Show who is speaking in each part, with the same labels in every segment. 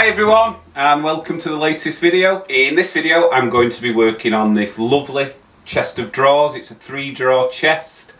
Speaker 1: everyone, and welcome to the latest video. In this video I'm going to be working on this lovely chest of drawers. It's a 3-drawer chest,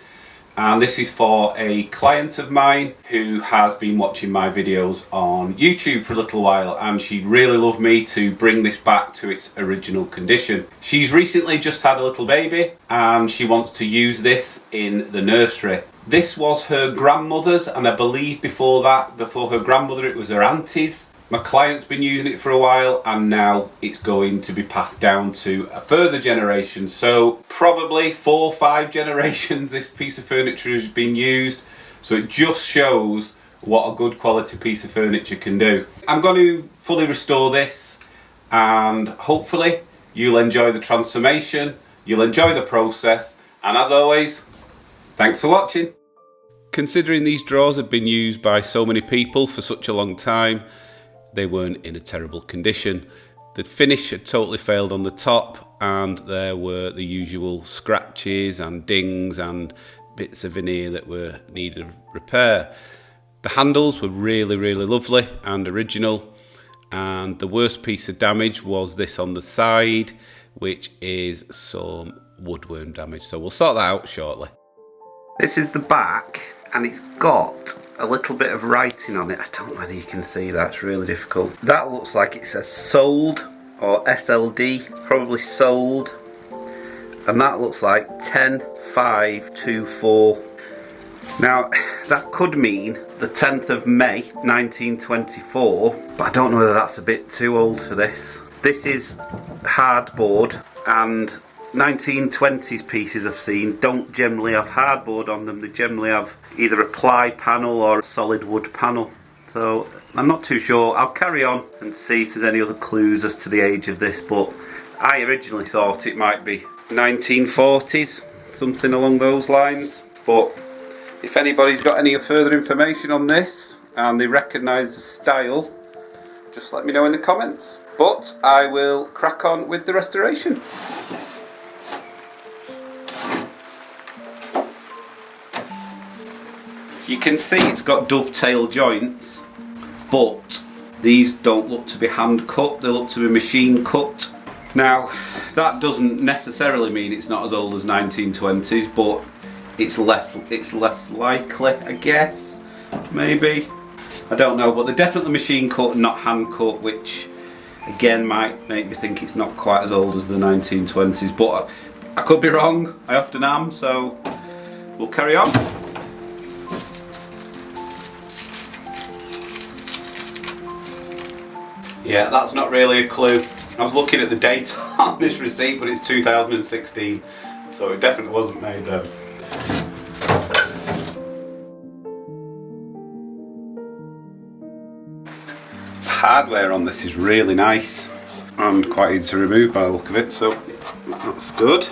Speaker 1: and this is for a client of mine who has been watching my videos on YouTube for a little while, and she'd really love me to bring this back to its original condition. She's recently just had a little baby and she wants to use this in the nursery. This was her grandmother's, and I believe before her grandmother, it was her auntie's. My client's been using it for a while, and now it's going to be passed down to a further generation. So probably 4 or 5 generations this piece of furniture has been used. So it just shows what a good quality piece of furniture can do. I'm going to fully restore this, and hopefully you'll enjoy the transformation, you'll enjoy the process, and as always, thanks for watching. Considering these drawers had been used by so many people for such a long time, they weren't in a terrible condition. The finish had totally failed on the top, and there were the usual scratches and dings and bits of veneer that were needed repair. The handles were really lovely and original, and the worst piece of damage was this on the side, which is some woodworm damage. So we'll sort that out shortly. This is the back, and it's got a little bit of writing on it. I don't know whether you can see that, it's really difficult. That looks like it says sold or SLD, probably sold. And that looks like 10/5/24. Now, that could mean the 10th of May 1924, but I don't know whether that's a bit too old for this. This is hardboard, and 1920s pieces I've seen don't generally have hardboard on them. They generally have either a ply panel or a solid wood panel. So I'm not too sure. I'll carry on and see if there's any other clues as to the age of this, but I originally thought it might be 1940s, something along those lines. But if anybody's got any further information on this and they recognise the style, just let me know in the comments. But I will crack on with the restoration. You can see it's got dovetail joints, but these don't look to be hand cut, they look to be machine cut. Now, that doesn't necessarily mean it's not as old as 1920s, but it's less likely, I guess, maybe. I don't know, but they're definitely machine cut and not hand cut, which again might make me think it's not quite as old as the 1920s, but I could be wrong, I often am, so we'll carry on. Yeah, that's not really a clue. I was looking at the date on this receipt, but it's 2016, so it definitely wasn't made then. The hardware on this is really nice and quite easy to remove by the look of it, so that's good.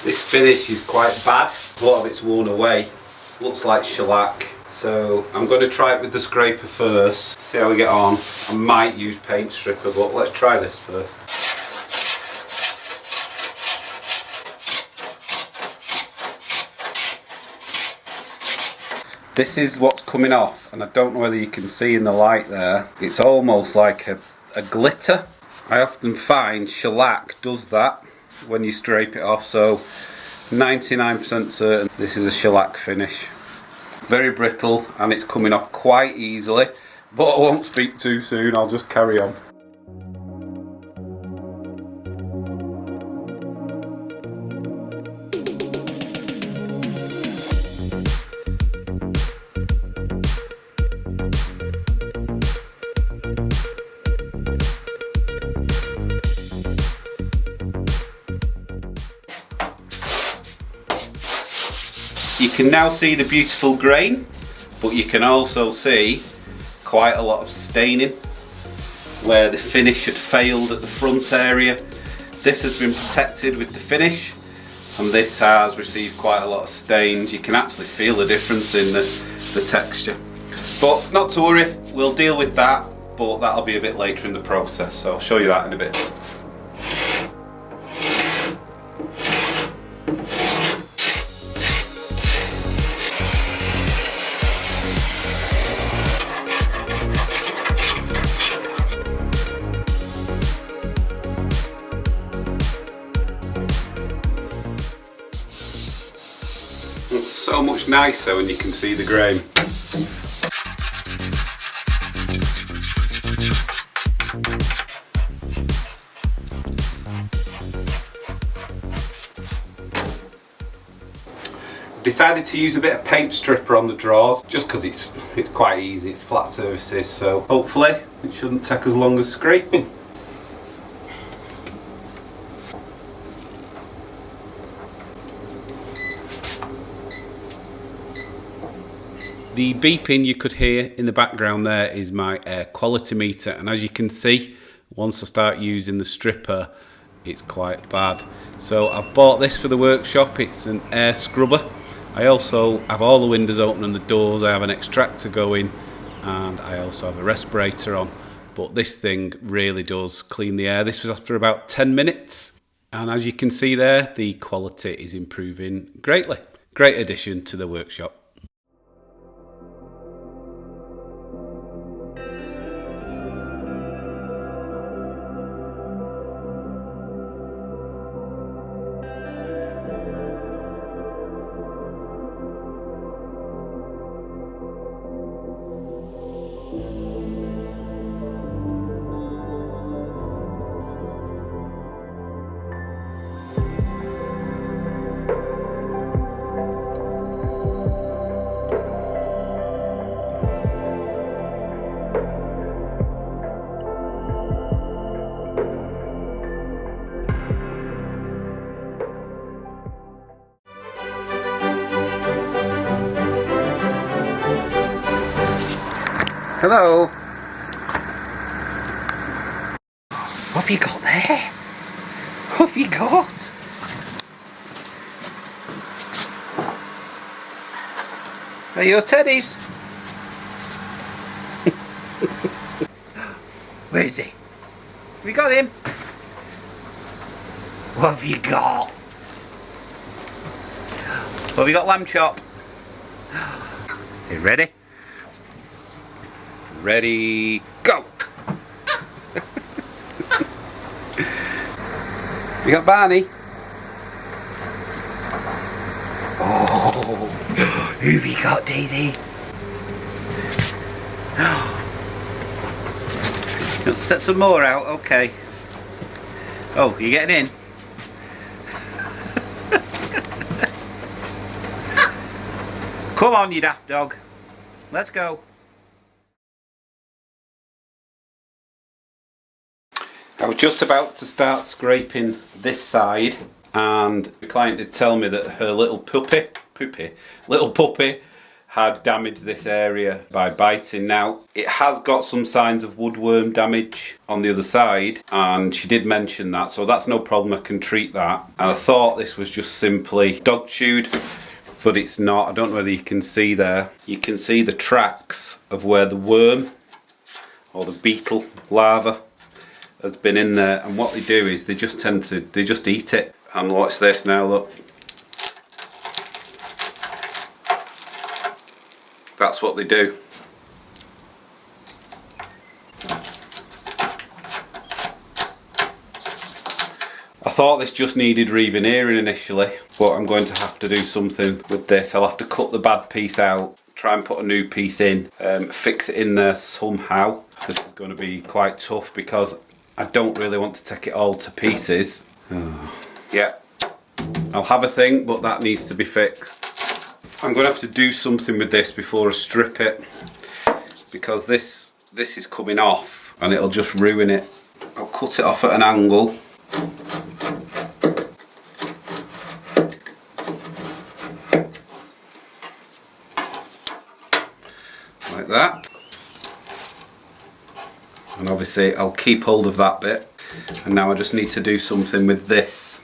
Speaker 1: This finish is quite bad, a lot of it's worn away, looks like shellac, so I'm going to try it with the scraper first, see how we get on. I might use paint stripper, but let's try this first. This is what's coming off, and I don't know whether you can see in the light there, it's almost like a glitter. I often find shellac does that when you scrape it off, so 99% certain this is a shellac finish. Very brittle, and it's coming off quite easily, but I won't speak too soon, I'll just carry on. You can now see the beautiful grain, but you can also see quite a lot of staining where the finish had failed at the front area. This has been protected with the finish, and this has received quite a lot of stains. You can actually feel the difference in the texture. But not to worry, we'll deal with that, but that'll be a bit later in the process, so I'll show you that in a bit. so much nicer when you can see the grain. Decided to use a bit of paint stripper on the drawers just because it's quite easy, it's flat surfaces, so hopefully it shouldn't take as long as scraping. The beeping you could hear in the background there is my air quality meter, and as you can see, once I start using the stripper it's quite bad. So I've bought this for the workshop. It's an air scrubber. I also have all the windows open and the doors. I have an extractor going and I also have a respirator on, but this thing really does clean the air. This was after about 10 minutes, and as you can see there, the quality is improving greatly. Great addition to the workshop. Hello. What have you got there? What have you got? Are your teddies? Where is he? Have you got him? What have you got? What have you got, lamb chop? Are you ready? Ready, go! You got Barney? Oh, who have you got, Daisy? Let's set some more out, okay. Oh, you getting in? Come on, you daft dog. Let's go. I was just about to start scraping this side, and the client did tell me that her little puppy had damaged this area by biting. Now, it has got some signs of woodworm damage on the other side, and she did mention that, so that's no problem, I can treat that. And I thought this was just simply dog chewed, but it's not. I don't know whether you can see there. You can see the tracks of where the worm, or the beetle larva, has been in there, and what they do is they just eat it. And watch this now, look. That's what they do. I thought this just needed re-veneering initially, but I'm going to have to do something with this. I'll have to cut the bad piece out, try and put a new piece in, fix it in there somehow. This is going to be quite tough because I don't really want to take it all to pieces. Yeah, I'll have a thing, but that needs to be fixed. I'm going to have to do something with this before I strip it, because this is coming off and it'll just ruin it. I'll cut it off at an angle. Like that. And obviously I'll keep hold of that bit, and now I just need to do something with this.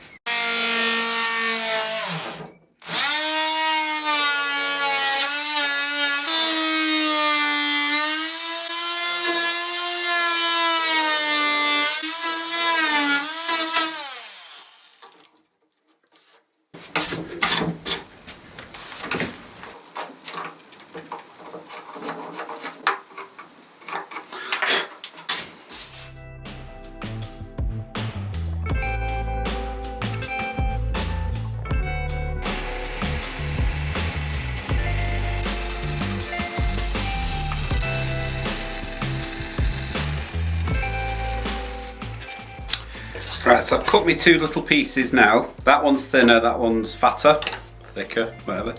Speaker 1: Right, so I've cut me 2 little pieces now. That one's thinner, that one's fatter, thicker, whatever.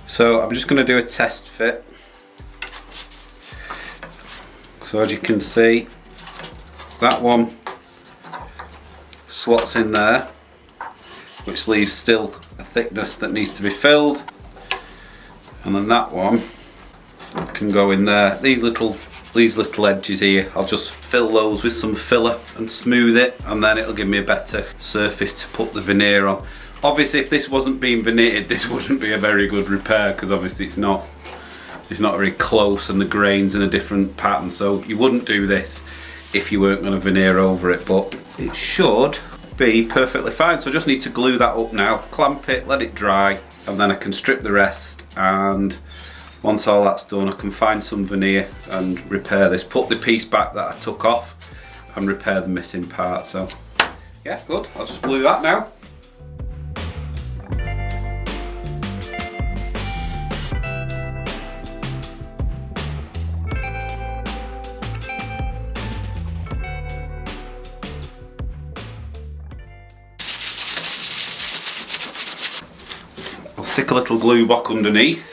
Speaker 1: So I'm just going to do a test fit. So as you can see, that one slots in there, which leaves still a thickness that needs to be filled. And then that one can go in there. These little edges here, I'll just fill those with some filler and smooth it, and then it'll give me a better surface to put the veneer on. Obviously if this wasn't being veneered, this wouldn't be a very good repair, because obviously it's not very close and the grain's in a different pattern, so you wouldn't do this if you weren't going to veneer over it, but it should be perfectly fine. So I just need to glue that up now, clamp it, let it dry, and then I can strip the rest, and once all that's done I can find some veneer and repair this, put the piece back that I took off and repair the missing part. So yeah, good, I'll just glue that now. I'll stick a little glue block underneath.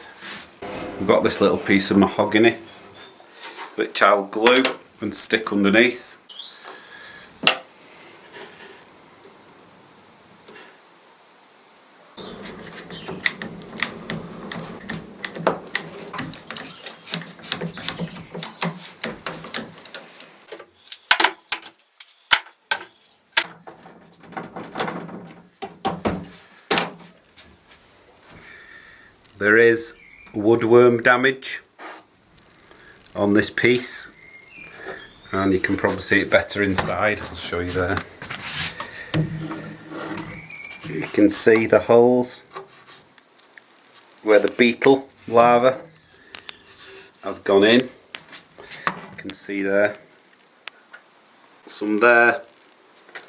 Speaker 1: I've got this little piece of mahogany which I'll glue and stick underneath. There is woodworm damage on this piece, and you can probably see it better inside. I'll show you there. You can see the holes where the beetle larva has gone in. You can see there, some there.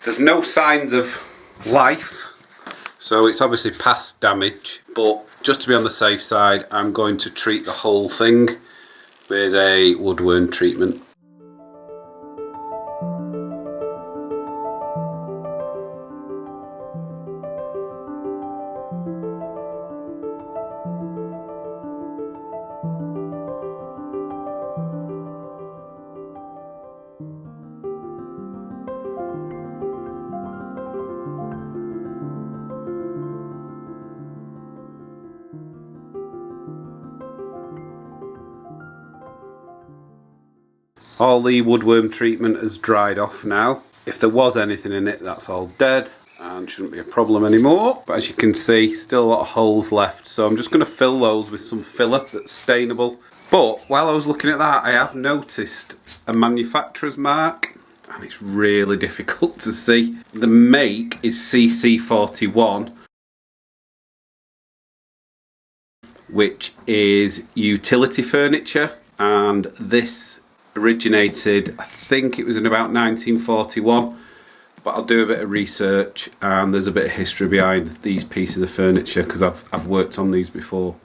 Speaker 1: There's no signs of life, so it's obviously past damage, but just to be on the safe side, I'm going to treat the whole thing with a woodworm treatment. All the woodworm treatment has dried off now. If there was anything in it, that's all dead and shouldn't be a problem anymore. But as you can see, still a lot of holes left, so I'm just going to fill those with some filler that's stainable. But while I was looking at that, I have noticed a manufacturer's mark, and it's really difficult to see. The make is CC41, which is utility furniture, and this originated, I think it was in about 1941, but I'll do a bit of research, and there's a bit of history behind these pieces of furniture because I've worked on these before.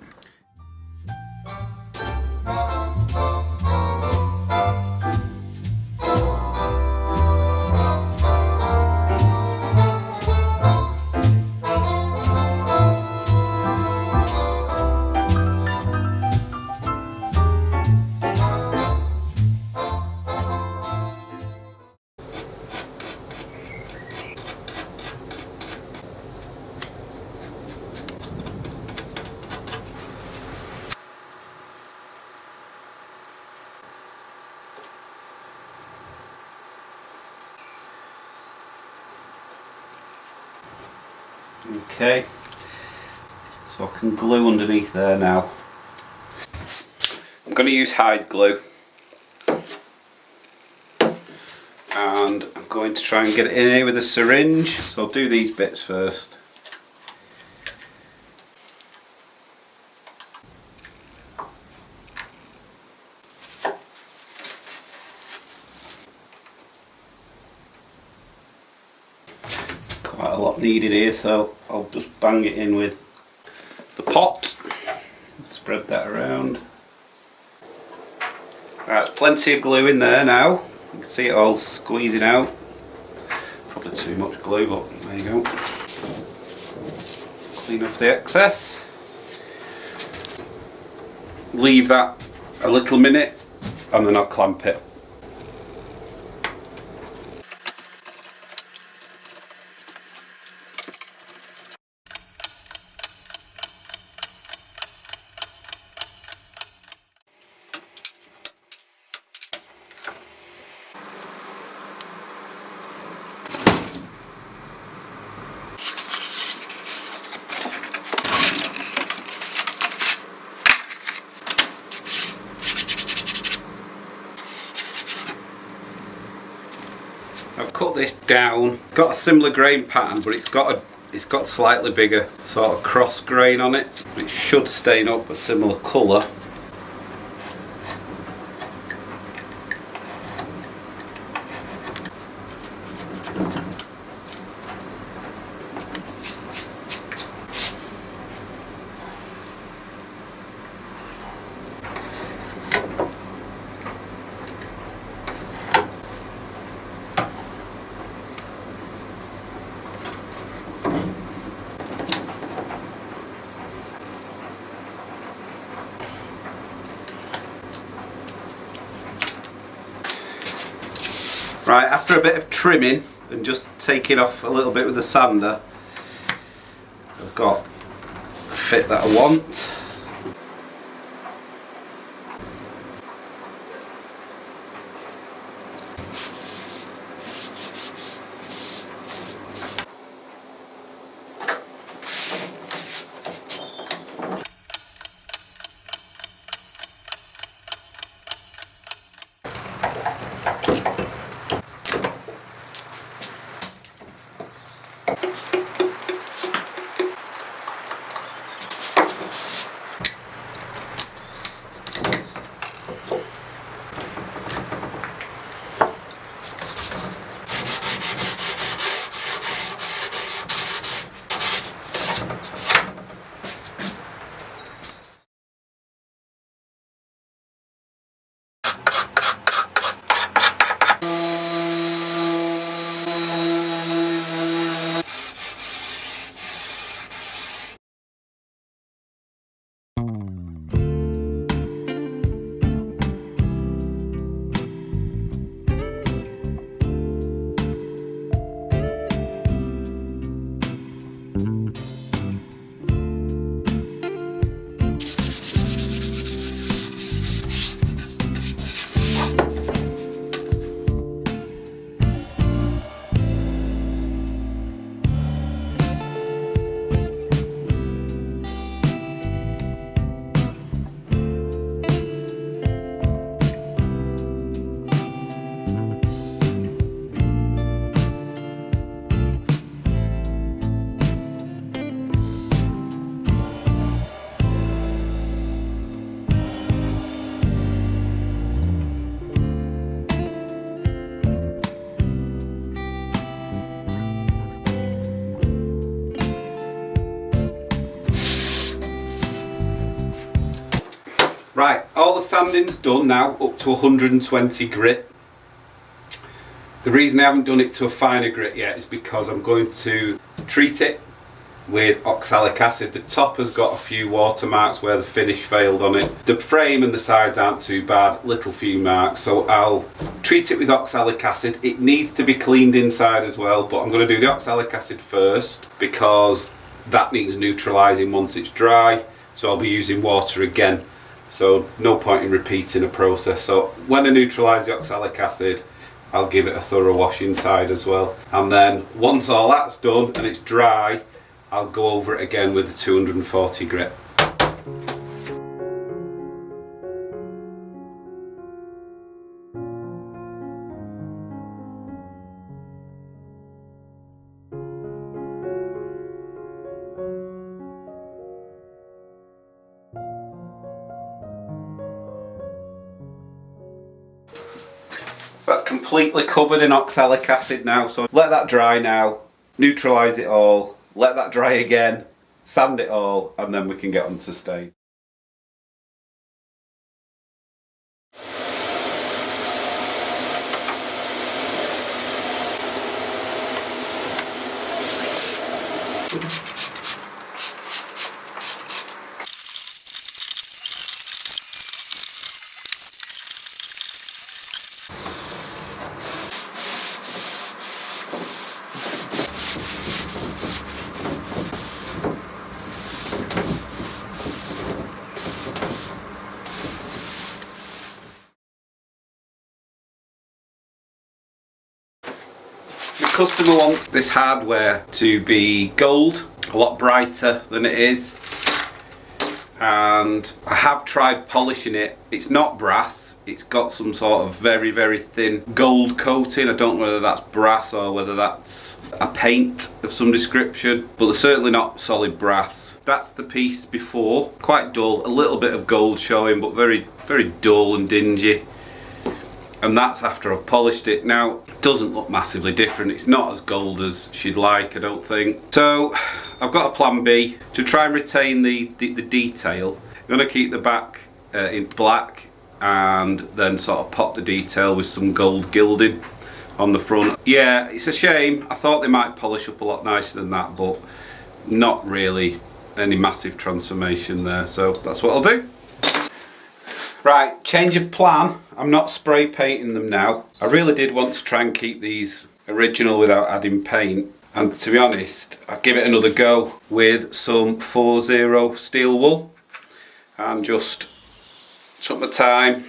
Speaker 1: Okay, so I can glue underneath there now. I'm going to use hide glue, and I'm going to try and get it in here with a syringe, so I'll do these bits first. Quite a lot needed here, so I'll just bang it in with the pot, spread that around. Right, there's plenty of glue in there now, you can see it all squeezing out Probably too much glue, but there you go. Clean off the excess. Leave that a little minute and then I'll clamp it. I've cut this down. Got a similar grain pattern, but it's got slightly bigger sort of cross grain on it. It should stain up a similar colour. Right, after a bit of trimming and just taking off a little bit with the sander, I've got the fit that I want. Right, all the sanding's done now, up to 120 grit. The reason I haven't done it to a finer grit yet is because I'm going to treat it with oxalic acid. The top has got a few watermarks where the finish failed on it. The frame and the sides aren't too bad, little few marks, so I'll treat it with oxalic acid. It needs to be cleaned inside as well, but I'm going to do the oxalic acid first because that needs neutralising once it's dry, so I'll be using water again. So no point in repeating a process. So when I neutralise the oxalic acid, I'll give it a thorough wash inside as well. And then once all that's done and it's dry, I'll go over it again with the 240 grit. So that's completely covered in oxalic acid now, so let that dry now, neutralise it all, let that dry again, sand it all, and then we can get on to stain. The customer wants this hardware to be gold, a lot brighter than it is, and I have tried polishing it. It's not brass, it's got some sort of very, very thin gold coating. I don't know whether that's brass or whether that's a paint of some description, but they're certainly not solid brass. That's the piece before, quite dull, a little bit of gold showing, but very, very dull and dingy. And that's after I've polished it. Now, it doesn't look massively different. It's not as gold as she'd like, I don't think. So, I've got a plan B to try and retain the detail. I'm going to keep the back in black and then sort of pop the detail with some gold gilding on the front. Yeah, it's a shame. I thought they might polish up a lot nicer than that, but not really any massive transformation there. So, that's what I'll do. Right, change of plan. I'm not spray painting them now. I really did want to try and keep these original without adding paint. And to be honest, I'll give it another go with some 4-0 steel wool. And just took my time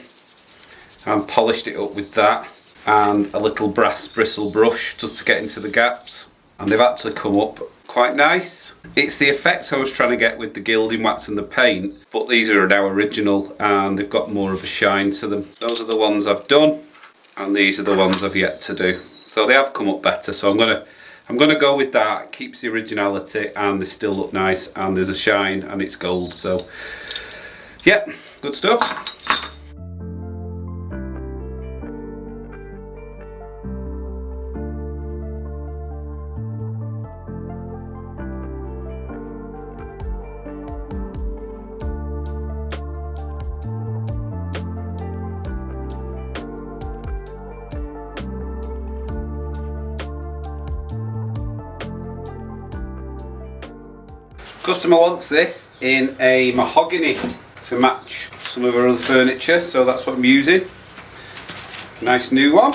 Speaker 1: and polished it up with that. And a little brass bristle brush just to get into the gaps. And they've actually come up quite nice. It's the effect I was trying to get with the gilding wax and the paint, but these are now original and they've got more of a shine to them. Those are the ones I've done and these are the ones I've yet to do. So they have come up better, so I'm gonna go with that. It keeps the originality and they still look nice and there's a shine and it's gold, so yeah, good stuff. Customer wants this in a mahogany to match some of our other furniture, so that's what I'm using. Nice new one.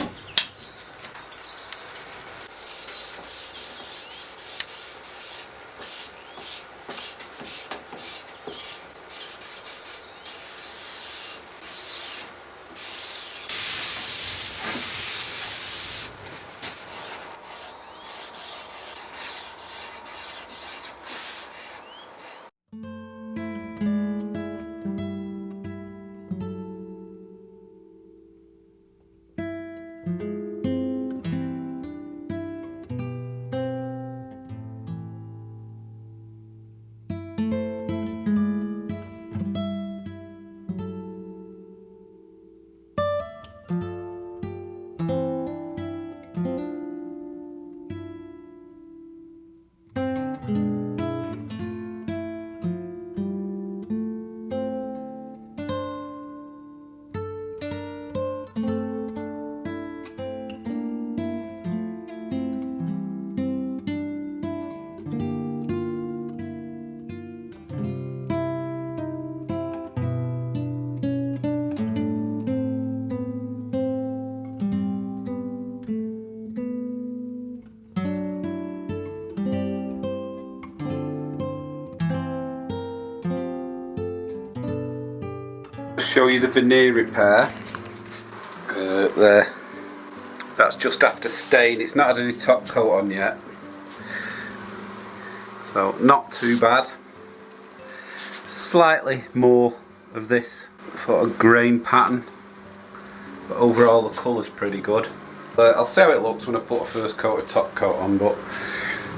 Speaker 1: Show you the veneer repair there. That's just after stain. It's not had any top coat on yet, so not too bad. Slightly more of this sort of grain pattern, but overall the colour's pretty good. I'll see how it looks when I put a first coat of top coat on, but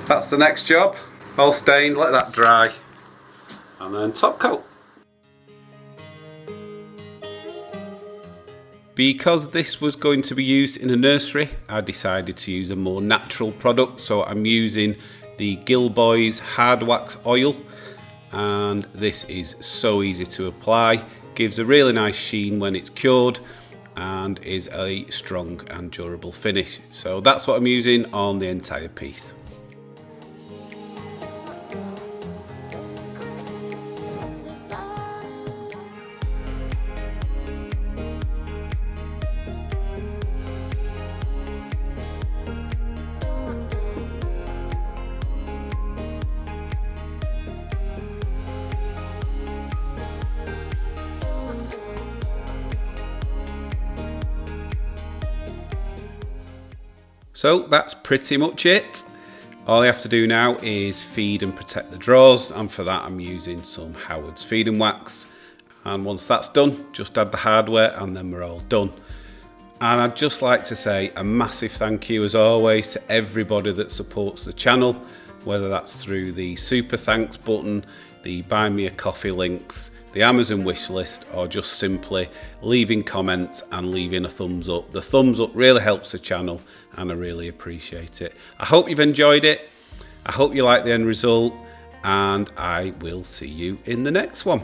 Speaker 1: that's the next job. All stained, let that dry, and then top coat. Because this was going to be used in a nursery, I decided to use a more natural product. So I'm using the Gilboys Hard Wax Oil, and this is so easy to apply. Gives a really nice sheen when it's cured and is a strong and durable finish. So that's what I'm using on the entire piece. So that's pretty much it. All I have to do now is feed and protect the drawers, and for that I'm using some Howard's feeding wax. And once that's done, just add the hardware and then we're all done. And I'd just like to say a massive thank you as always to everybody that supports the channel, whether that's through the super thanks button, the buy me a coffee links, the Amazon wish list, or just simply leaving comments and leaving a thumbs up. The thumbs up really helps the channel and I really appreciate it. I hope you've enjoyed it. I hope you like the end result, and I will see you in the next one.